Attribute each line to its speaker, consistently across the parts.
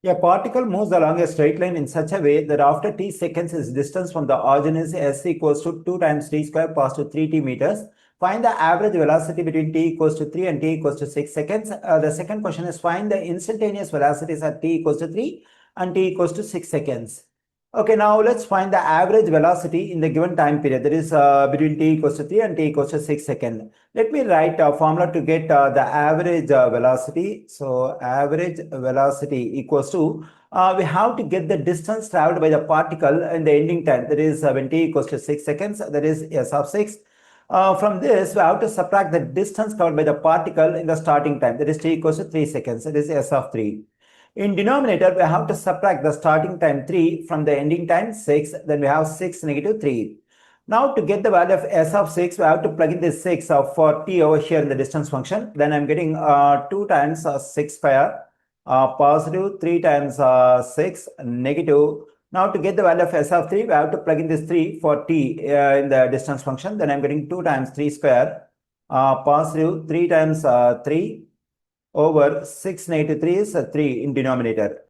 Speaker 1: A particle moves along a straight line in such a way that after t seconds its distance from the origin is s equals to 2 times t square positive 3t meters. Find the average velocity between t equals to 3 and t equals to 6 seconds. The second question is find the instantaneous velocities at t equals to 3 and t equals to 6 seconds. Okay, now let's find the average velocity in the given time period, that is between t equals to 3 and t equals to 6 seconds. Let me write a formula to get the average velocity. So average velocity equals to, we have to get the distance traveled by the particle in the ending time, that is when t equals to 6 seconds, that is s of 6. From this, we have to subtract the distance covered by the particle in the starting time, that is t equals to 3 seconds, that is s of 3. In denominator, we have to subtract the starting time 3 from the ending time 6. Then we have 6 negative 3. Now to get the value of s of 6, we have to plug in this 6 for t over here in the distance function. Then I'm getting 2 times 6 square positive, 3 times 6 negative. Now to get the value of s of 3, we have to plug in this 3 for t in the distance function. Then I'm getting 2 times 3 square positive, 3 times 3 over 6 negative 3 is 3 in denominator.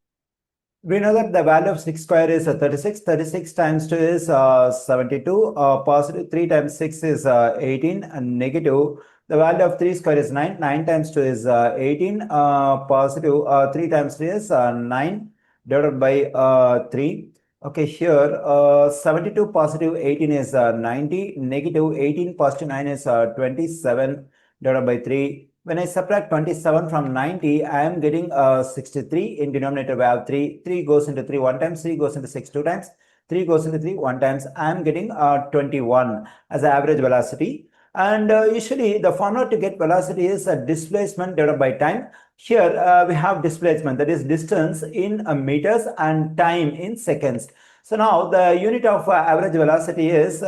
Speaker 1: We know that the value of 6 square is 36. 36 times 2 is 72. Positive 3 times 6 is 18. And negative, the value of 3 square is 9. 9 times 2 is 18. Positive 3 times 3 is 9 divided by 3. Okay, here 72 positive 18 is 90. Negative 18 positive 9 is 27 divided by 3. When I subtract 27 from 90, I am getting 63. In denominator, we have 3. 3 goes into 3 one times, 3 goes into 6 two times, 3 goes into 3 one times. I am getting 21 as the average velocity. And usually the formula to get velocity is displacement divided by time. Here we have displacement, that is distance in meters and time in seconds. So now the unit of average velocity is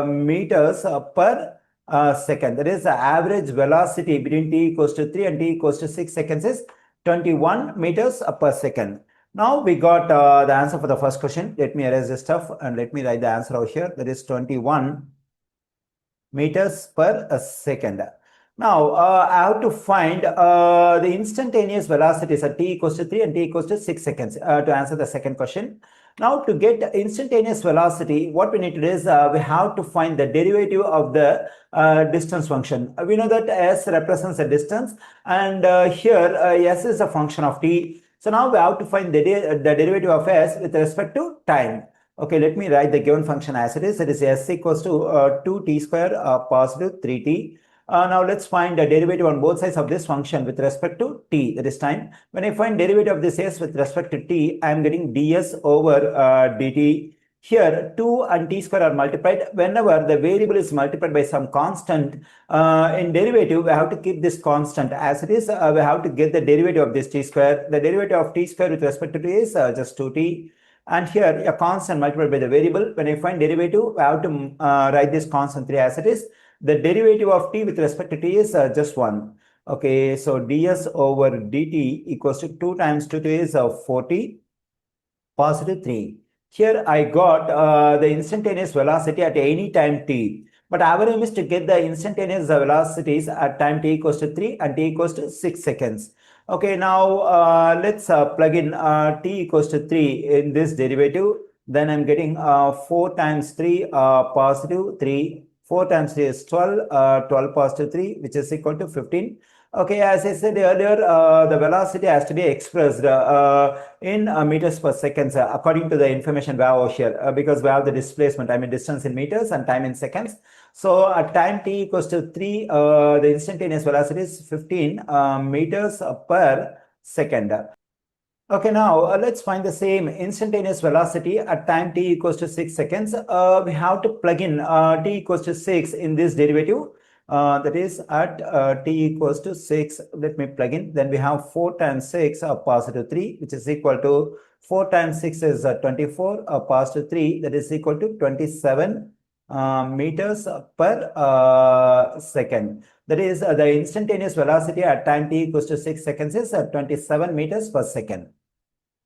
Speaker 1: meters per second. That is the average velocity between t equals to 3 and t equals to 6 seconds is 21 meters per second. Now we got the answer for the first question. Let me erase this stuff and let me write the answer over here. That is 21 meters per second. Now I have to find the instantaneous velocities at t equals to 3 and t equals to 6 seconds to answer the second question. Now to get instantaneous velocity, what we need to do is we have to find the derivative of the distance function. We know that s represents the distance and here s is a function of t. So now we have to find the derivative of s with respect to time. Okay, let me write the given function as it is. It is s equals to 2t square positive 3t. Now let's find the derivative on both sides of this function with respect to t, that is time. When I find derivative of this s with respect to t, I am getting ds over dt. Here 2 and t square are multiplied. Whenever the variable is multiplied by some constant in derivative, we have to keep this constant as it is. We have to get the derivative of this t square. The derivative of t square with respect to t is just 2t. And here a constant multiplied by the variable. When I find derivative, I have to write this constant 3 as it is. The derivative of t with respect to t is just 1. Okay, so ds over dt equals to 2 times 2 is 40 positive 3. Here I got the instantaneous velocity at any time t. But our aim is to get the instantaneous velocities at time t equals to 3 and t equals to 6 seconds. Okay, now let's plug in t equals to 3 in this derivative. Then I'm getting 4 times 3 positive 3. 4 times 3 is 12, 12 positive 3, which is equal to 15. Okay, as I said earlier, the velocity has to be expressed in meters per second according to the information we have over here because we have the displacement, I mean distance in meters and time in seconds. So at time t equals to 3, the instantaneous velocity is 15 meters per second. Okay, now let's find the same instantaneous velocity at time t equals to 6 seconds. We have to plug in t equals to 6 in this derivative. That is at t equals to 6. Let me plug in. Then we have 4 times 6 positive 3, which is equal to 4 times 6 is 24 positive 3, that is equal to 27 meters per second. That is the instantaneous velocity at time t equals to 6 seconds is 27 meters per second.